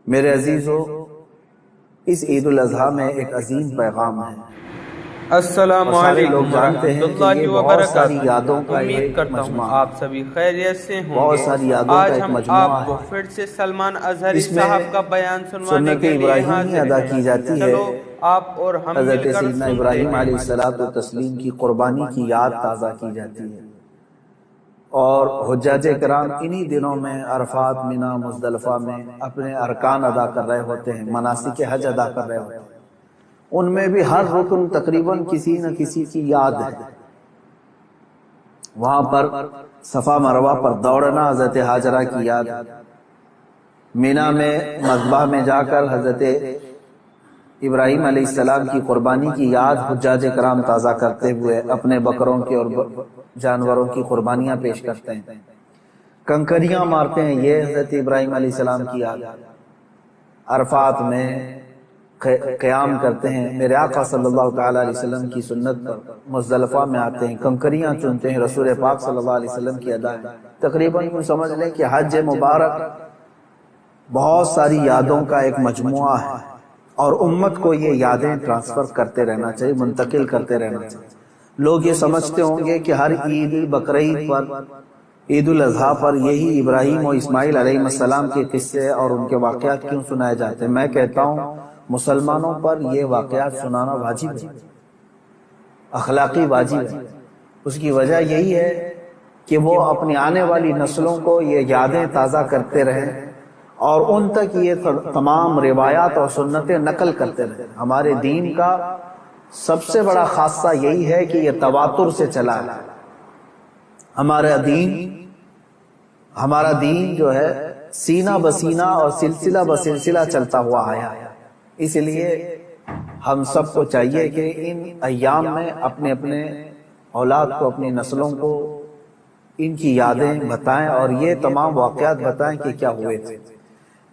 میرے عزیزو، اس عید الاضحیٰ میں ایک عظیم پیغام ہے۔ السلام علیکم ورحمۃ اللہ وبرکاتہ۔ یادوں کا امید کرتا ہوں مجموعہ، آپ سبھی خیریت سے ہوں بہت گے۔ ساری یادوں کا آج ایک ہم مجموعہ آپ کو ہے۔ پھر سے سلمان اظہری اس میں صاحب کا بیان سنوانے سنت کے لیے ابراہیمی حاضر ادا ہیں۔ کی جاتی ہے۔ چلو آپ اور ہم مل حضرت کر سیدنا سنتے ابراہیم ہیں۔ علیہ الصلوۃ والتسلیم کی قربانی کی یاد تازہ کی جاتی ہے، اور حجاج کرام انہی دنوں میں عرفات، منا، مزدلفہ میں اپنے ارکان ادا کر رہے ہوتے ہیں، مناسک حج ادا کر رہے ہوتے ہیں۔ ان میں بھی ہر رکن تقریباً کسی نہ کسی کی یاد ہے۔ وہاں پر صفا مروہ پر دوڑنا حضرت ہاجرہ کی یاد، مینا میں مذبح میں جا کر حضرت ابراہیم علیہ السلام کی قربانی کی یاد حجاج کرام تازہ کرتے ہوئے اپنے بکروں کی اور جانوروں کی قربانیاں پیش کرتے ہیں، کنکریاں مارتے ہیں، یہ حضرت ابراہیم علیہ السلام کی یاد۔ عرفات میں قیام کرتے ہیں، میرے آقا صلی اللہ تعالیٰ علیہ وسلم کی سنت پر مزدلفہ میں آتے ہیں، کنکریاں چنتے ہیں، رسول پاک صلی اللہ علیہ وسلم کی ادا ہے۔ تقریباً یوں سمجھ لیں کہ حج مبارک بہت ساری یادوں کا ایک مجموعہ ہے، اور امت کو یہ یادیں ٹرانسفر کرتے رہنا چاہیے، منتقل کرتے رہنا چاہیے۔ لوگ یہ سمجھتے ہوں گے کہ ہر عید، بقرعید پر، عید الاضحیٰ پر یہی ابراہیم و اسماعیل علیہ السلام کے قصے اور ان کے واقعات کیوں سنائے جاتے ہیں۔ میں کہتا ہوں مسلمانوں پر یہ واقعات سنانا واجب ہے، اخلاقی واجب ہے۔ اس کی وجہ یہی ہے کہ وہ اپنی آنے والی نسلوں کو یہ یادیں تازہ کرتے رہیں، اور ان تک یہ تمام روایات اور سنتیں نقل کرتے رہیں۔ ہمارے دین کا سب سے بڑا خاصہ یہی ہے کہ یہ تواتر سے چلا ہے۔ ہمارا دین جو ہے سینہ بسینہ اور سلسلہ بسلسلہ چلتا ہوا آیا ہے۔ اس لیے ہم سب کو چاہیے کہ ان ایام میں اپنے اولاد کو، اپنی نسلوں کو ان کی یادیں بتائیں، اور یہ تمام واقعات بتائیں کہ کیا ہوئے تھے۔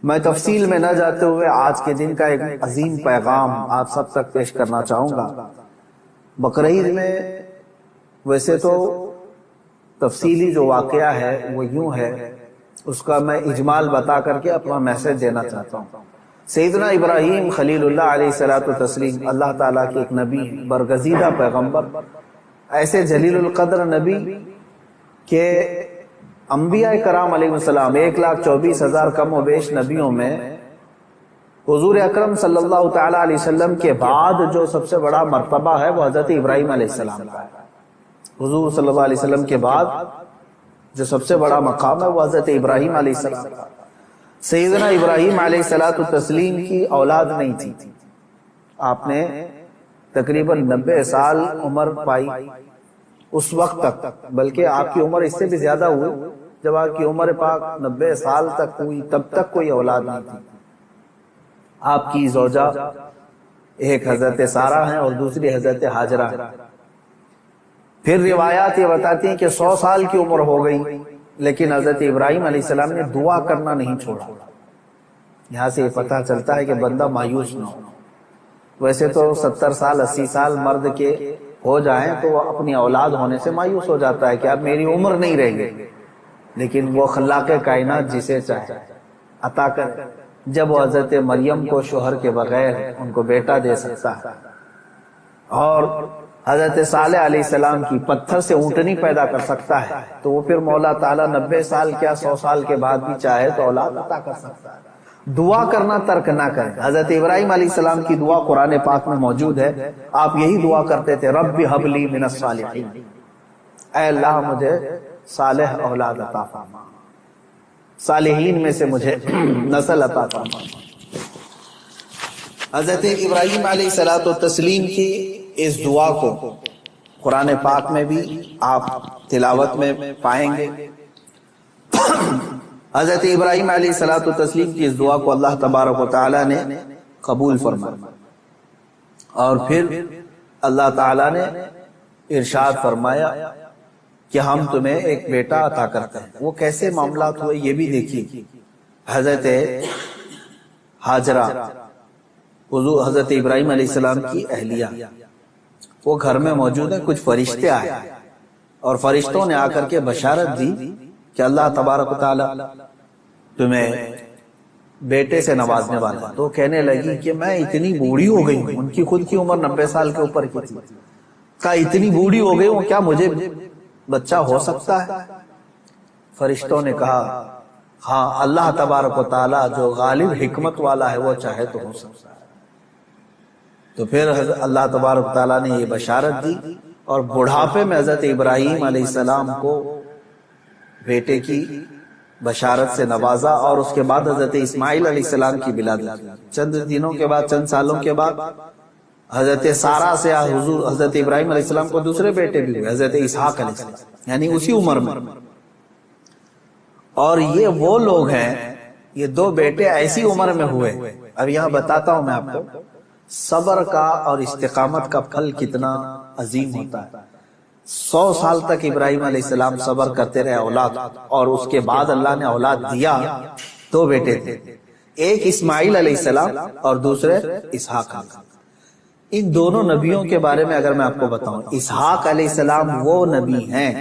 میں تفصیل میں نہ جاتے ہوئے آج کے دن کا ایک عظیم پیغام آپ سب تک پیش کرنا چاہوں گا۔ بقرعید میں ویسے تو تفصیلی جو واقعہ ہے وہ یوں ہے، اس کا میں اجمال بتا کر کے اپنا میسج دینا چاہتا ہوں۔ سیدنا ابراہیم خلیل اللہ علیہ الصلوۃ والتسلیم اللہ تعالیٰ کے ایک نبی، برگزیدہ پیغمبر، ایسے جلیل القدر نبی کہ انبیاء کرام علیہ السلام 1,24,000 کم و بیش نبیوں میں حضور اکرم صلی اللہ تعالیٰ علیہ وسلم کے بعد جو سب سے بڑا مرتبہ ہے وہ حضرت ابراہیم علیہ السلام کا ہے۔ حضور صلی اللہ علیہ وسلم کے بعد جو سب سے بڑا مقام ہے وہ حضرت ابراہیم علیہ السلام کا۔ سیدنا ابراہیم علیہ الصلوۃ والتسلیم کی اولاد نہیں تھی، آپ نے تقریباً 90 سال عمر پائی اس وقت تک، بلکہ آپ کی عمر اس سے بھی زیادہ ہوئی۔ جب آپ کی عمر پاک 90 سال تک ہوئی تب تک کوئی اولاد نہیں تھی۔ آپ کی زوجہ ایک حضرت سارہ ہیں اور دوسری حضرت ہاجرہ ہیں۔ پھر روایات یہ بتاتی ہیں کہ 100 سال کی عمر ہو گئی، لیکن حضرت ابراہیم علیہ السلام نے دعا کرنا نہیں چھوڑا۔ یہاں سے یہ پتہ چلتا ہے کہ بندہ مایوس نہ ہو۔ ویسے تو 70 سال 80 سال مرد کے ہو جائیں تو وہ اپنی اولاد ہونے سے مایوس ہو جاتا ہے کہ اب میری عمر نہیں رہے گی، لیکن وہ خلاق کائنات جسے چاہے عطا کرے۔ جب وہ حضرت مریم کو شوہر کے بغیر ان کو بیٹا دے سکتا ہے، اور حضرت صالح علیہ السلام کی پتھر سے اونٹنی پیدا کر سکتا ہے، تو وہ پھر مولا تعالیٰ 90 سال کیا 100 سال کے بعد بھی چاہے تو اولاد عطا کر سکتا ہے۔ دعا کرنا ترک نہ کریں۔ حضرت ابراہیم علیہ السلام کی دعا قرآن پاک میں موجود ہے۔ آپ یہی دعا کرتے تھے، رب ہب لی من الصالحین، اے اللہ مجھے صالح اولاد عطا فرما، صالحین میں سے مجھے نسل عطا فرما۔ حضرت ابراہیم علیہ الصلوۃ والتسلیم کی اس دعا کو قرآن پاک میں بھی آپ تلاوت میں پائیں گے۔ حضرت ابراہیم علیہ الصلوۃ والتسلیم کی اس دعا کو اللہ تبارک و تعالیٰ نے قبول فرمایا، اور پھر اللہ تعالیٰ نے ارشاد فرمایا کہ ہم تمہیں ایک بیٹا عطا کرتے ہیں۔ وہ کیسے معاملات ہوئے یہ بھی دیکھیے۔ حضرت ہاجرہ حضور حضرت ابراہیم علیہ السلام کی اہلیہ، وہ گھر میں موجود ہیں، کچھ فرشتے آئے اور فرشتوں نے آ کر کے بشارت دی کہ اللہ تبارک و تعالی تمہیں بیٹے سے نوازنے والا. تو کہنے لگی کہ میں اتنی بوڑھی ہو گئی ہوں, ان کی خود کی عمر 90 سال کے اوپر کی تھی, کہا اتنی بوڑھی ہو گئی ہوں, کیا مجھے بچہ ہو سکتا ہے؟ فرشتوں نے کہا ہاں, اللہ تبارک و تعالیٰ جو غالب حکمت والا ہے وہ چاہے تو ہو سکتا ہے. تو پھر اللہ تبارک و تعالیٰ نے یہ بشارت دی اور بڑھاپے میں حضرت ابراہیم علیہ السلام کو بیٹے کی بشارت سے نوازا, اور اس کے بعد حضرت اسماعیل علیہ السلام کی ولادت. چند دنوں کے بعد, چند سالوں کے بعد حضرت سارہ سے حضرت ابراہیم علیہ السلام کو دوسرے بیٹے بھی ہوئے, حضرت اسحاق علیہ السلام, یعنی اسی عمر میں. اور یہ وہ لوگ ہیں, یہ دو بیٹے ایسی عمر میں ہوئے. اب یہاں بتاتا ہوں میں آپ کو صبر کا اور استقامت کا پھل کتنا عظیم ہوتا ہے. 100 سال تک ابراہیم علیہ السلام صبر کرتے رہے اولاد, اور اس کے بعد اللہ نے اولاد دیا. 2 بیٹے تھے, ایک اسماعیل علیہ السلام اور دوسرے اسحاق. ان دونوں نبیوں کے بارے میں اگر میں آپ کو بتاؤں, اسحاق علیہ السلام وہ نبی ہیں,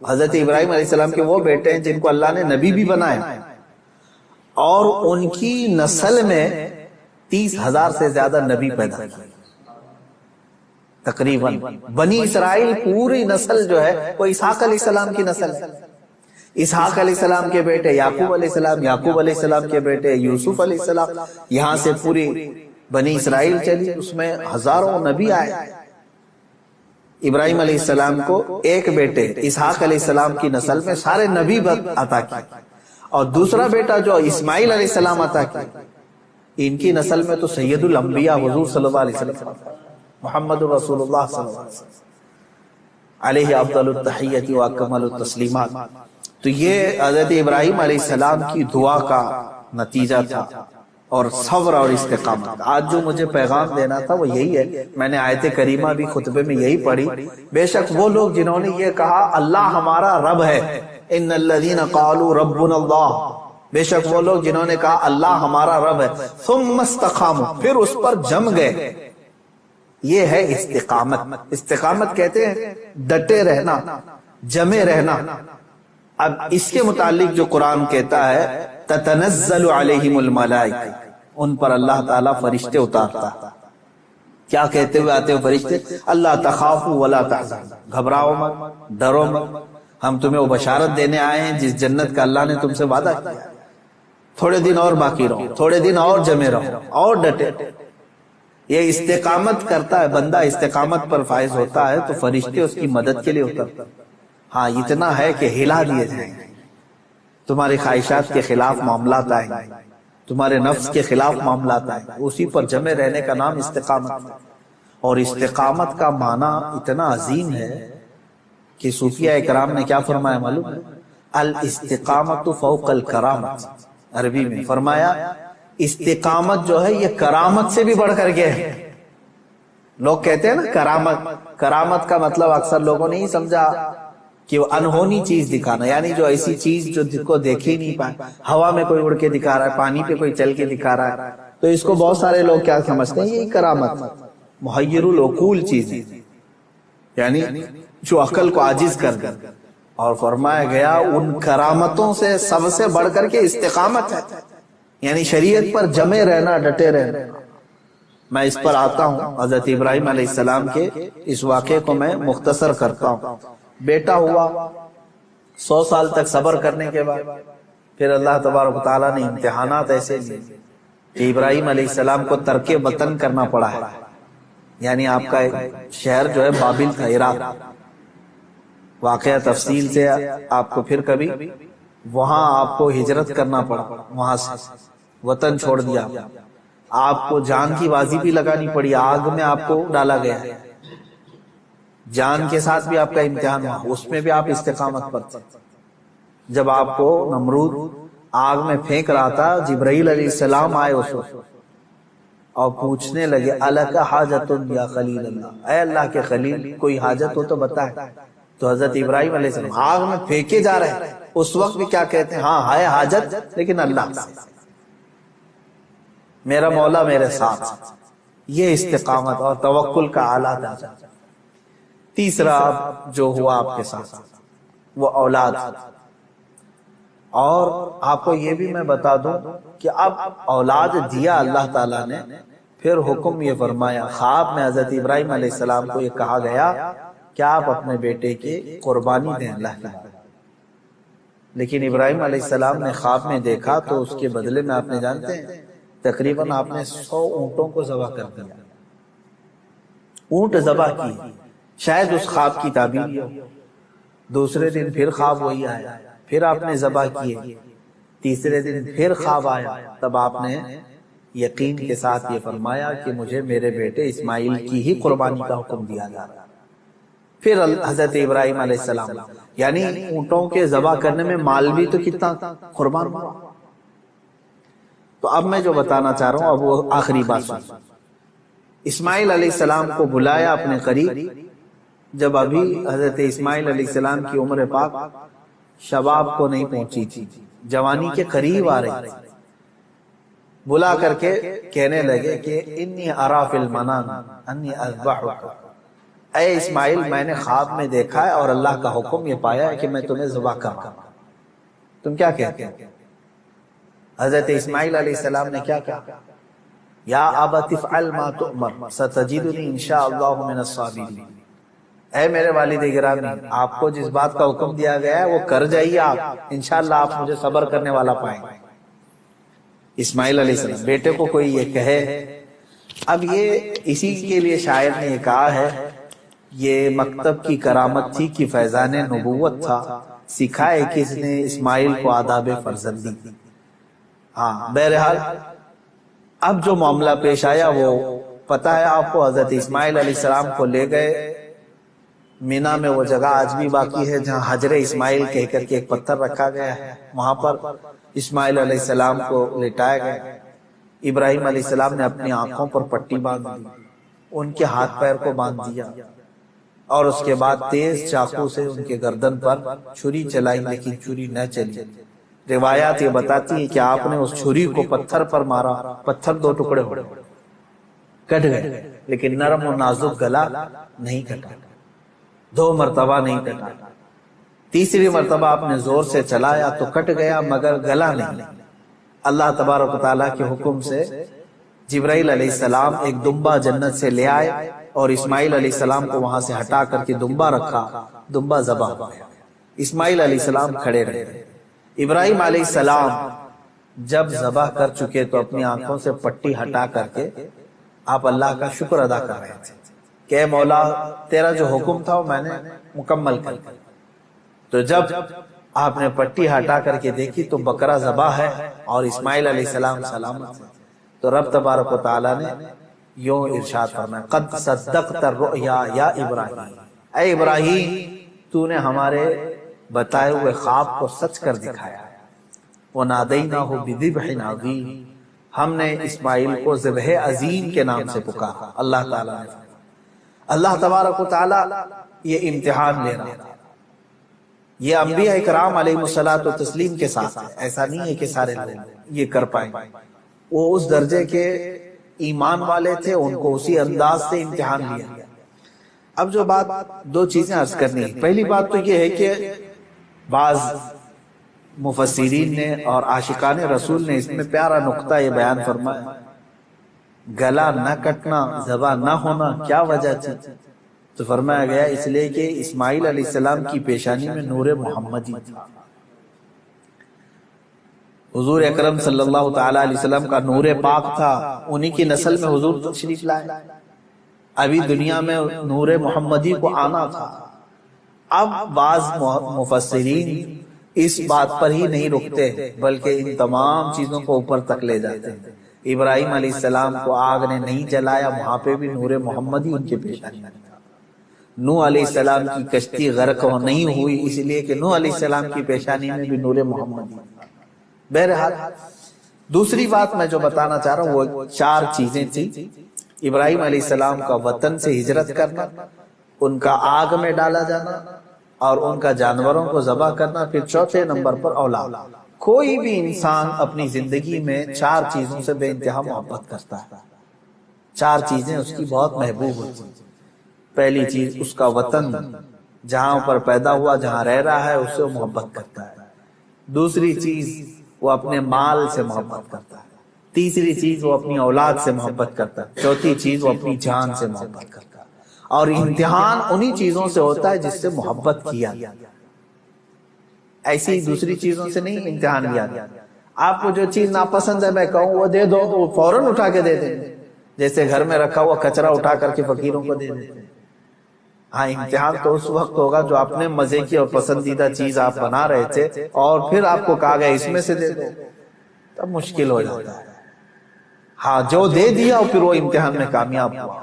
حضرت ابراہیم علیہ السلام کے وہ بیٹے ہیں جن کو اللہ نے نبی بھی بنایا, اور ان کی نسل میں 30,000 سے زیادہ نبی پیدا کیے تقریباً. بنی اسرائیل پوری نسل جو ہے وہ اسحاق علیہ السلام کی نسل ہے. اسحاق علیہ السلام کے بیٹے یعقوب علیہ السلام, یعقوب علیہ السلام کے بیٹے یوسف علیہ السلام, یہاں سے پوری بنی اسرائیل چلی, اس میں ہزاروں نبی آئے. ابراہیم علیہ السلام کو ایک بیٹے اسحاق علیہ السلام کی نسل میں سارے نبی عطا کی, اور دوسرا بیٹا جو اسماعیل علیہ السلام عطا کی, ان کی نسل میں تو سید الانبیاء حضور صلی اللہ علیہ وسلم محمد رسول اللہ صلی اللہ علیہ وسلم علیہ افضل التحیت و اکمل التسلیمات. تو یہ حضرت ابراہیم علیہ السلام کی دعا کا نتیجہ تھا, اور صبر اور استقامت. آج جو مجھے پیغام دینا تھا وہ یہی ہے. میں نے آیت کریمہ بھی خطبے میں یہی پڑھی. بے شک وہ لوگ جنہوں نے یہ کہا اللہ ہمارا رب ہے, ان الذین قالوا ربنا اللہ, بے شک وہ لوگ جنہوں نے کہا اللہ ہمارا رب ہے, ثم استقاموا, پھر اس پر جم گئے. یہ ہے استقامت. استقامت کہتے ہیں ڈٹے رہنا, جمے رہنا. اب اس کے متعلق جو قرآن کہتا ہے تتنزل علیہم الملائکہ, ان پر اللہ تعالیٰ فرشتے اتارتا. کیا کہتے ہوئے آتے ہیں فرشتے؟ اللہ تخافوا ولا تحزنوا, گھبراؤ مت, ڈرو مت, ہم تمہیں وہ بشارت دینے آئے ہیں جس جنت کا اللہ نے تم سے وعدہ کیا. تھوڑے دن اور باقی رہو, تھوڑے دن اور جمے رہو, اور ڈٹے. یہ استقامت کرتا ہے بندہ, استقامت پر فائز ہوتا ہے تو فرشتے اس کی مدد کے لیے اترتے. ہاں اتنا ہے کہ ہلا دیے جائیں گے, تمہاری خواہشات کے خلاف معاملات آئیں گے, تمہارے نفس کے خلاف معاملات آئیں گے. اسی پر جمے رہنے کا نام استقامت ہے. اور استقامت کا معنی اتنا عظیم ہے کہ صوفیہ اکرام نے کیا فرمایا معلوم ہے؟ الاستقامت فوق الکرامت. عربی میں فرمایا استقامت جو ہے یہ کرامت سے بھی بڑھ کر کے ہے. لوگ کہتے ہیں نا کرامت, کرامت کا مطلب اکثر لوگوں نے ہی سمجھا کہ وہ انہونی چیز دکھانا, یعنی جو ایسی چیز جو کو دیکھ ہی نہیں پائے, ہوا میں کوئی اڑ کے دکھا رہا ہے, پانی پہ کوئی چل کے دکھا رہا ہے, تو اس کو بہت سارے لوگ کیا سمجھتے ہیں, یہی کرامت محیر العقول چیز ہے, یعنی جو عقل کو عاجز کر دے. اور فرمایا گیا ان کرامتوں سے سب سے بڑھ کر کے استقامت ہے, یعنی شریعت پر جمے رہنا, ڈٹے رہنا. میں اس پر آتا ہوں. حضرت ابراہیم علیہ السلام کے اس واقعے کو میں مختصر کرتا ہوں. بیٹا ہوا, 100 سال تک صبر کرنے کے بعد پھر اللہ تبارک و تعالیٰ نے امتحانات ایسے لیے کہ ابراہیم علیہ السلام کو ترک وطن کرنا پڑا ہے. یعنی آپ کا شہر جو ہے بابل تھا, عراق. واقعہ تفصیل سے آپ کو پھر کبھی, وہاں آپ کو ہجرت کرنا پڑا, وہاں سے وطن چھوڑ دیا. آپ کو جان کی بازی بھی لگانی پڑی, آگ میں آپ کو ڈالا گیا, جان کے ساتھ بھی آپ کا امتحان ہوا, اس میں بھی آپ استقامت پر تھے. جب آپ کو نمرود آگ میں پھینک رہا تھا, جبرائیل علیہ السلام آئے اس وقت اور پوچھنے لگے الک حاجت یا خلیل اللہ, اے اللہ کے خلیل کوئی حاجت ہو تو بتائے. تو حضرت ابراہیم علیہ السلام آگ میں پھینکے جا رہے ہیں, اس وقت بھی کیا کہتے ہیں, ہاں ہے حاجت لیکن اللہ سے, میرا مولا میرے ساتھ. یہ استقامت اور توکل کا اعلیٰ درجہ. تیسرا جو ہوا آپ کے ساتھ وہ اولاد. اور آپ کو یہ بھی میں بتا دوں کہ اب اولاد دیا اللہ تعالیٰ نے، پھر حکم یہ فرمایا، خواب میں حضرت ابراہیم علیہ السلام کو یہ کہا گیا کہ آپ اپنے بیٹے کی قربانی دیں اللہ کی۔ لیکن ابراہیم علیہ السلام نے خواب میں دیکھا تو اس کے بدلے میں آپ نے جانتے ہیں تقریباً آپ نے 100 اونٹوں کو ذبح کر دیا، اونٹ ذبح کی، شاید اس خواب کی تعبیر ہو۔ دوسرے دن پھر خواب وہی آیا، پھر آپ نے ذبح کیے، تیسرے دن پھر خواب آیا، تب آپ نے یقین کے ساتھ یہ فرمایا کہ مجھے میرے بیٹے اسماعیل کی ہی قربانی کا حکم دیا جا رہا ہے۔ پھر حضرت ابراہیم علیہ السلام، یعنی اونٹوں کے ذبح کرنے میں مال بھی تو کتنا قربان ہوا۔ تو اب میں جو بتانا چاہ رہا ہوں اب وہ آخری بات سن۔ اسماعیل علیہ السلام کو بلایا اپنے قریب، جب ابھی حضرت اسماعیل علیہ السلام کی عمر پاک شباب کو نہیں پہنچی تھی، جوانی کے قریب آ رہی تھی، بلا کر کے کہنے لگے کہ انی ارا فی المنام انی اذبحک، اے اسماعیل میں نے خواب میں دیکھا ہے اور اللہ کا حکم یہ پایا ہے کہ میں تمہیں ذبح کر رہا ہوں، تم کیا کہتے ہیں؟ حضرت اسماعیل علیہ السلام نے کیا کہا؟ یا ابت افعل ما تؤمر ستجدنی انشاءاللہ من الصابرین، اے میرے والد گرامی آپ کو جس بات کا حکم دیا گیا ہے وہ کر جائیے، آپ انشاءاللہ آپ مجھے صبر کرنے والا پائیں گے۔ اسماعیل علیہ السلام بیٹے کو کوئی یہ کہے، اب یہ اسی کے لیے شاعر نے یہ کہا ہے، یہ مکتب کی کرامت تھی کہ فیضان نبوت تھا، سکھائے کس نے اسماعیل کو آداب فرزندی۔ ہاں بہرحال اب جو معاملہ پیش آیا وہ پتہ ہے آپ کو، حضرت اسماعیل علیہ السلام کو لے گئے مینا میں، وہ جگہ آج بھی باقی ہے جہاں حجر اسماعیل کہہ کر کے ایک پتھر رکھا گیا ہے، وہاں پر اسماعیل علیہ السلام کو لٹایا گیا۔ ابراہیم علیہ السلام نے اپنی آنکھوں پر پٹی باندھ دی، ان کے ہاتھ پیر کو باندھ دیا، اور اس کے بعد تیز چاقو سے ان کے گردن پر چھری چلائی، لیکن چھری نہ چلی۔ روایات یہ بتاتی ہے کہ آپ نے اس چھری کو پتھر پر مارا، پتھر 2 ٹکڑے ہو گئے، کٹ گئے، لیکن نرم و نازک گلا نہیں کٹا، 2 مرتبہ نہیں کٹا، تیسری مرتبہ آپ نے زور سے چلایا تو کٹ گیا مگر گلا نہیں۔ اللہ تبارک و تعالیٰ کے حکم سے جبرائیل علیہ السلام ایک دمبا جنت سے لے آئے اور اسماعیل علیہ السلام کو وہاں سے ہٹا کر کے دمبا رکھا، دمبا ذبح ہو گیا۔ اسماعیل علیہ السلام کھڑے رہے۔ ابراہیم علیہ السلام جب ذبح کر چکے تو اپنی آنکھوں سے پٹی ہٹا کر کے آپ اللہ کا شکر ادا کر رہے تھے کہ اے مولا تیرا جو حکم تھا وہ میں نے مکمل کر دیا۔ تو جب آپ نے پٹی ہٹا کر کے دیکھی تو بکرا ذبح ہے اور اسماعیل علیہ السلام سلامت ہے، تو رب تبارک و تعالیٰ نے یوں ارشاد فرمایا، قد صدقت الرؤیا یا ابراہیم، اے ابراہیم تو نے ہمارے بتائے ہوئے خواب کو سچ کر دکھایا۔ وَنَادَيْنَاهُ بِذِبْحٍ عَظِيمٍ، ہم نے اسماعیل کو ذبح عظیم کے نام سے پکارا۔ اللہ تعالیٰ نے، اللہ تبارک و تعالیٰ یہ امتحان لے رہا تھا۔ یہ انبیاء اکرام علیہ الصلوۃ والتسلیم کے ساتھ ہے، ایسا نہیں ہے کہ سارے لوگ یہ کر پائیں، وہ اس درجے کے ایمان والے تھے، ان کو اسی انداز سے امتحان لیا گیا۔ اب جو بات 2 چیزیں عرض کرنی ہے، پہلی بات تو یہ ہے کہ بعض مفسرین نے اور عاشقان رسول نے اس میں پیارا نقطہ یہ بیان فرمایا، گلا نہ کٹنا، ذبح نہ ہونا کیا وجہ تھی؟ تو فرمایا گیا اس لیے کہ اسماعیل علیہ السلام کی پیشانی میں نور محمدی تھا، حضور اکرم صلی اللہ تعالی علیہ وسلم کا نور پاک تھا، انہی کی نسل میں حضور تشریف لائے، ابھی دنیا میں نور محمدی کو آنا تھا۔ اب بعض مفسرین اس بات پر ہی نہیں رکتے بلکہ ان تمام چیزوں کو اوپر تک لے جاتے ہیں۔ ابراہیم علیہ السلام کو آگ نے نہیں جلایا، وہاں پہ بھی نور محمدی ان کے پیشانی میں تھا۔ نوح علیہ السلام کی کشتی غرق نہیں ہوئی اس لیے کہ نوح علیہ السلام کی پیشانی میں بھی نور محمدی تھا۔ بہرحال دوسری بات میں جو بتانا چاہ رہا ہوں وہ 4 چیزیں تھیں، ابراہیم علیہ السلام کا وطن سے ہجرت کرنا، ان کا آگ میں ڈالا جانا، اور ان کا جانوروں کو ذبح کرنا، پھر 4 نمبر پر اولاد۔ کوئی بھی انسان اپنی زندگی میں 4 چیزوں سے بے انتہا محبت کرتا ہے، 4 چیزیں اس کی بہت محبوب ہوتی ہیں۔ پہلی چیز اس کا وطن، جہاں پر پیدا ہوا، جہاں رہ رہا ہے، اس سے وہ محبت کرتا ہے۔ دوسری چیز وہ اپنے مال سے محبت کرتا ہے، تیسری چیز وہ اپنی اولاد سے محبت کرتا ہے، چوتھی چیز وہ اپنی جان سے محبت کرتا ہے۔ اور امتحان انہی چیزوں سے ہوتا ہے جس سے محبت کیا، ایسی دوسری چیزوں سے نہیں امتحان لیا۔ آپ کو جو چیز ناپسند ہے میں کہوں وہ دے دو تو وہ فوراً اٹھا کے دے دیں، جیسے گھر میں رکھا ہوا کچرا اٹھا کر کے فقیروں کو دے دیتے ہیں۔ ہاں امتحان تو اس وقت ہوگا جو اپنے مزے کی اور پسندیدہ چیز آپ بنا رہے تھے اور پھر آپ کو کہا گیا اس میں سے دے دو، تب مشکل ہو جاتا ہے۔ ہاں جو دے دیا اور پھر وہ امتحان میں کامیاب ہوا،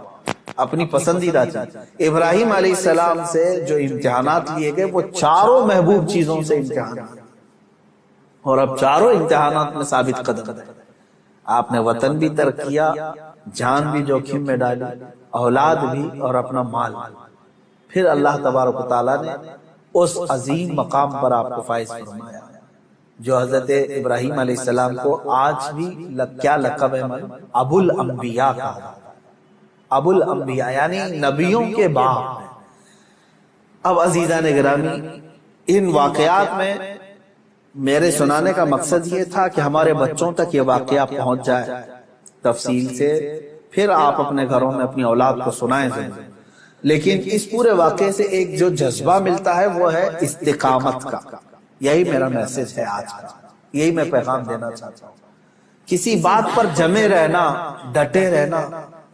اپنی پسندیدہ چیز۔ ابراہیم علیہ السلام سے جو امتحانات لیے گئے وہ چاروں محبوب چیزوں سے امتحان، اور اب چاروں امتحانات میں ثابت قدم ہے۔ آپ نے وطن بھی ترک کیا، جان بھی جوخم میں ڈالی، اولاد بھی اور اپنا مال، پھر اللہ تبارک و تعالیٰ نے اس عظیم مقام پر آپ کو فائز فرمایا جو حضرت ابراہیم علیہ السلام کو آج بھی کیا لقب ہے؟ ابو الانبیاء کہا، ابو الانبیاء یعنی نبیوں کے باپ۔ اب عزیزان گرامی، ان واقعات میں میرے سنانے کا مقصد یہ تھا کہ ہمارے بچوں تک یہ واقعہ پہنچ جائے تفصیل سے، پھر آپ اپنے گھروں میں اپنی اولاد کو سنائیں ضرور۔ لیکن اس پورے واقعے سے ایک جو جذبہ ملتا ہے وہ ہے استقامت کا۔ یہی میرا میسج ہے آج کا، یہی میں پیغام دینا چاہتا ہوں۔ کسی بات پر جمے رہنا، ڈٹے رہنا،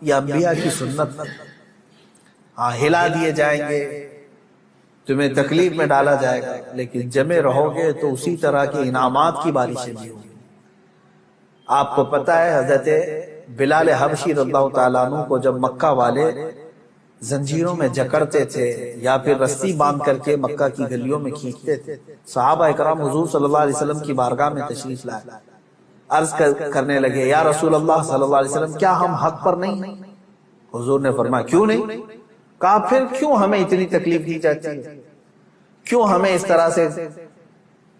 یہ انبیاء کی سنت ہے۔ ہاں ہلا دیے جائیں گے، تمہیں تکلیف میں ڈالا جائے گا، لیکن جمے رہو گے تو اسی طرح کے انعامات کی بارشیں بھی ہوں گی۔ آپ کو پتا ہے حضرت بلال حبشی رضی اللہ تعالیٰ عنہ کو جب مکہ والے زنجیروں میں جکڑتے تھے یا پھر رسی باندھ کر کے مکہ کی گلیوں میں کھینچتے تھے، صحابہ اکرام حضور صلی اللہ علیہ وسلم کی بارگاہ میں تشریف لائے، عرض کرنے لگے یا رسول اللہ صلی اللہ علیہ وسلم کیا ہم حق پر نہیں ہیں؟ حضور نے فرمایا کیوں نہیں؟ کہا پھر کیوں ہمیں اتنی تکلیف دی جاتی ہے، کیوں ہمیں اس طرح سے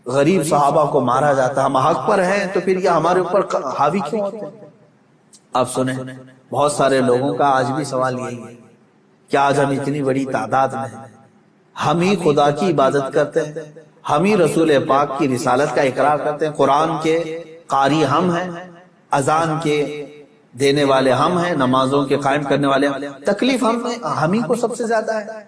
غریب صحابہ کو مارا جاتا ہے؟ ہم حق پر ہیں تو پھر یہ ہمارے اوپر حاوی کیوں ہوتے ہیں؟ اب سنیں، بہت سارے لوگوں کا آج بھی سوال یہی ہے کہ آج ہم اتنی بڑی تعداد میں ہیں، ہم ہی خدا کی عبادت کرتے ہیں، ہم ہی رسول پاک کی رسالت کا اقرار کرتے ہیں، قرآن کے قاری ہم ہیں، اذان کے دینے والے ہم ہیں، نمازوں کے قائم کرنے والے ہم، تکلیف ہم ہی کو سب سے زیادہ ہے،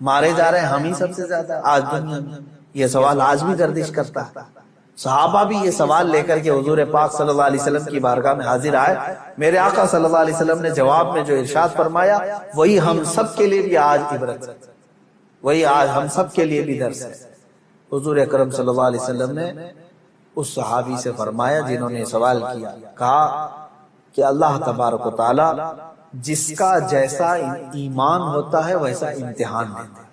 مارے جا رہے ہیں ہم ہی سب سے زیادہ آج دنیا میں۔ یہ سوال آج بھی گردش کرتا ہے۔ صحابہ بھی یہ سوال لے کر کے حضور پاک صلی اللہ علیہ وسلم کی بارگاہ میں حاضر آئے، میرے آقا صلی اللہ علیہ وسلم نے جواب میں جو ارشاد فرمایا وہی ہم سب کے لیے بھی آج عبرت ہے، وہی آج ہم سب کے لیے بھی درس ہے۔ حضور اکرم صلی اللہ علیہ وسلم نے اس صحابی سے فرمایا جنہوں نے سوال کیا، کہا کہ اللہ تبارک و تعالی جس کا جیسا ایمان ہوتا ہے ویسا امتحان دیتا ہے،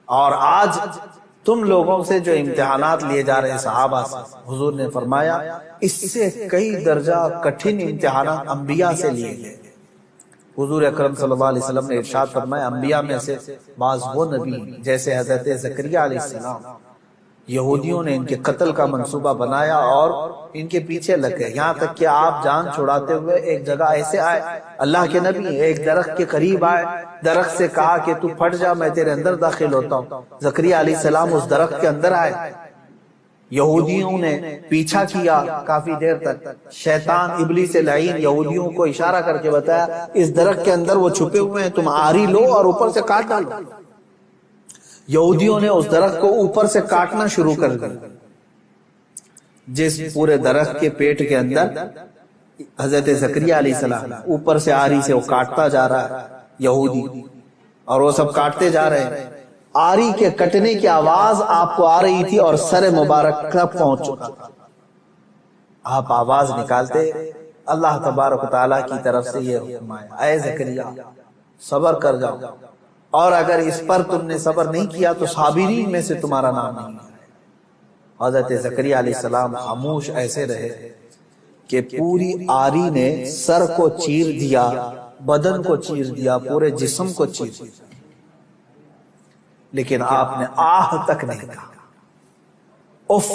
اور آج تم لوگوں سے جو امتحانات لیے جا رہے ہیں صحابہ سے، حضور نے فرمایا اس سے کئی درجہ کٹھن امتحانات انبیاء سے لیے گئے۔ حضور اکرم صلی اللہ علیہ وسلم نے ارشاد فرمایا انبیاء میں سے بعض وہ نبی جیسے حضرت زکریا علیہ السلام، یہودیوں نے ان کے قتل کا منصوبہ بنایا اور ان کے پیچھے لگ گئے، یہاں تک کہ آپ جان چھڑاتے ہوئے ایک جگہ ایسے آئے، اللہ کے نبی ایک درخت کے قریب آئے، درخت سے کہا کہ تو پھٹ جا میں تیرے اندر داخل ہوتا ہوں۔ زکریا علیہ السلام اس درخت کے اندر آئے، یہودیوں نے پیچھا کیا کافی دیر تک، شیطان ابلیس لعین یہودیوں کو اشارہ کر کے بتایا اس درخت کے اندر وہ چھپے ہوئے ہیں، تم آری لو اور اوپر سے کاٹ ڈالو۔ یہودیوں نے اس درخت کو اوپر سے کاٹنا شروع کر دیا، جس پورے درخت کے پیٹ کے اندر حضرت زکریا علیہ السلام اوپر سے آری سے وہ کاٹتا جا رہا ہے یہودی، اور وہ سب کاٹتے جا رہے ہیں، آری کے کٹنے کی آواز آپ کو آ رہی تھی اور سر مبارک تک پہنچ چکا تھا۔ آپ آواز نکالتے، اللہ تبارک و تعالیٰ کی طرف سے یہ حکم آیا اے زکریا صبر کر جاؤ، اور اگر اس پر تم نے صبر نہیں کیا تو صابرین میں سے تمہارا نام نہیں ہے۔ حضرت زکریا علیہ السلام خاموش ایسے رہے کہ پوری آری نے سر کو چیر دیا، بدن کو چیر دیا، پورے جسم کو چیر دیا، لیکن آپ نے آہ تک نہیں کہا، اف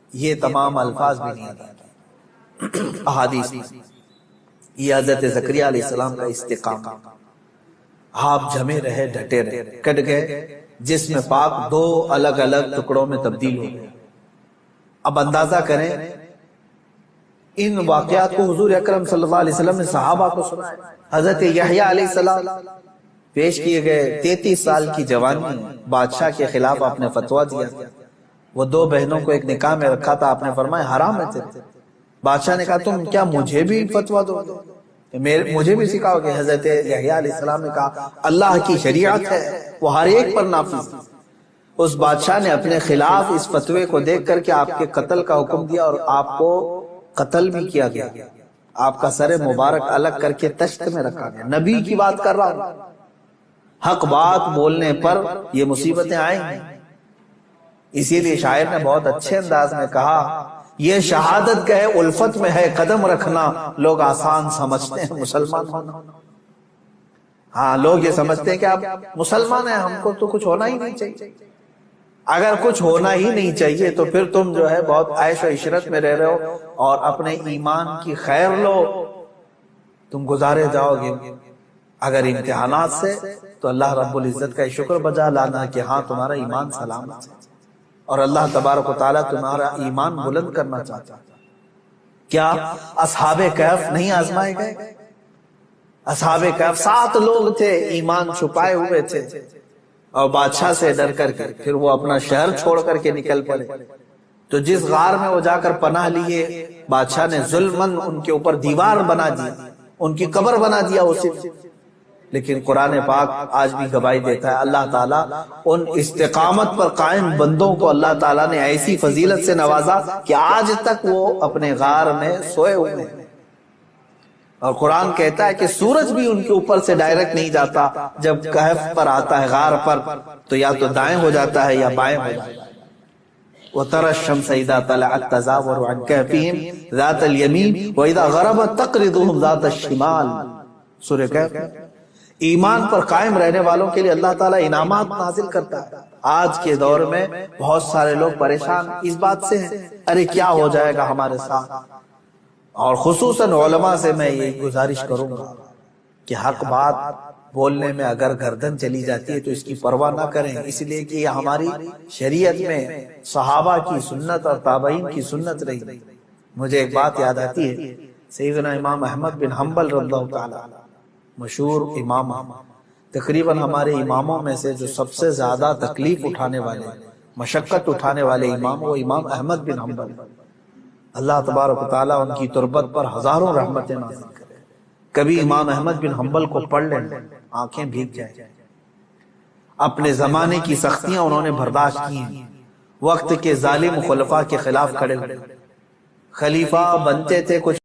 یہ تمام الفاظ بھی نہیں آتے احادیث میں۔ یہ حضرت زکریا علیہ السلام کا استقامت، آپ جمے رہے، ڈٹے رہے، کٹ گئے جسم پاک دو الگ الگ ٹکڑوں میں تبدیل ہو گیا۔ اب اندازہ کریں ان واقعات کو حضور اکرم صلی اللہ علیہ وسلم نے صحابہ کو سنایا۔ حضرت یحییٰ علیہ السلام پیش کیے گئے، 33 سال کی جوانی، بادشاہ کے خلاف آپ نے فتویٰ دیا۔ وہ دو بہنوں کو ایک نکاح میں رکھا تھا، آپ نے فرمایا حرام ہے تھے۔ بادشاہ نے کہا تم کیا مجھے بھی فتویٰ دو گے، مجھے بھی سکھاؤ گے؟ حضرت یحییٰ علیہ السلام نے کہا اللہ کی شریعت ہے، وہ ہر ایک پر نافذ ہے۔ اس بادشاہ نے اپنے خلاف اس فتوے کو دیکھ کر کے آپ کے قتل کا حکم دیا اور آپ کو قتل بھی کیا گیا۔ آپ کا سر مبارک الگ کر کے تشت میں رکھا گیا۔ نبی کی بات کر رہا ہوں، حق بات بولنے پر یہ مصیبتیں آئیں گی۔ اسی لیے شاعر نے بہت اچھے انداز میں کہا یہ شہادت گئے الفت میں ہے قدم رکھنا، لوگ آسان سمجھتے ہیں مسلمان ہونا۔ ہاں لوگ یہ سمجھتے ہیں کہ آپ مسلمان ہیں، ہم کو تو کچھ ہونا ہی نہیں چاہیے۔ اگر کچھ ہونا ہی نہیں چاہیے تو پھر تم جو ہے بہت عیش و عشرت میں رہ رہے ہو اور اپنے ایمان کی خیر لو، تم گزارے جاؤ گے۔ اگر امتحانات سے تو اللہ رب العزت کا شکر بجا لانا کہ ہاں تمہارا ایمان سلامت ہے اور اللہ تبارک و تعالیٰ تمہارا ایمان بلند کرنا چاہتا ہے۔ کیا اصحاب کہف نہیں آزمائے گئے؟ اصحاب کہف 7 لوگ تھے، ایمان چھپائے ہوئے تھے اور بادشاہ سے ڈر کر کے پھر وہ اپنا شہر چھوڑ کر کے نکل پڑے۔ تو جس غار میں وہ جا کر پناہ لیے، بادشاہ نے ظلماً ان کے اوپر دیوار بنا دی، ان کی قبر بنا دیا اسی۔ لیکن قرآن پاک آج بھی گواہی دیتا ہے اللہ تعالیٰ ان استقامت پر قائم بندوں کو اللہ تعالیٰ نے ایسی فضیلت سے نوازا کہ آج تک وہ اپنے غار میں سوئے ہوئے ہیں۔ اور قرآن کہتا ہے کہ سورج بھی ان کے اوپر سے ڈائریکٹ نہیں جاتا، جب کہف پر آتا ہے غار پر تو یا تو دائیں ہو جاتا ہے یا بائیں ہو جاتا ہے۔ وَتَرَى الشَّمْسَ إِذَا طَلَعَتْ تَزَاوَرُ عَنْ كَهْفِهِمْ ذَاتَ الْيَمِينِ وَإِذَا غَرَبَتْ تَقْرِضُهُمْ ذَاتَ الشِّمَالِ۔ سورہ کہف۔ ایمان پر قائم رہنے والوں کے لیے اللہ تعالیٰ انعامات نازل کرتا ہے۔ آج کے دور میں بہت سارے لوگ پریشان اس بات سے ہیں ارے کیا ہو جائے گا ہمارے ساتھ، اور خصوصاً علماء سے میں یہ گزارش کروں گا کہ حق بات بولنے میں اگر گردن چلی جاتی ہے تو اس کی پرواہ نہ کریں، اس لیے کہ یہ ہماری شریعت میں صحابہ کی سنت اور تابعین کی سنت رہی۔ مجھے ایک بات یاد آتی ہے، سیدنا امام احمد بن حنبل رضی اللہ تعالیٰ، مشہور امام، تقریباً ہمارے اماموں میں سے جو سب سے زیادہ تکلیف اٹھانے والے، مشقت اٹھانے والے امام وہ امام احمد بن حنبل۔ اللہ تبارک و تعالیٰ ان کی تربت پر ہزاروں رحمتیں نازل کرے۔ کبھی امام احمد بن حنبل کو پڑھ لیں آنکھیں بھیگ جائیں۔ اپنے زمانے کی سختیاں انہوں نے برداشت کی ہیں، وقت کے ظالم خلفاء کے خلاف کھڑے ہوئے، خلیفہ بنتے تھے کچھ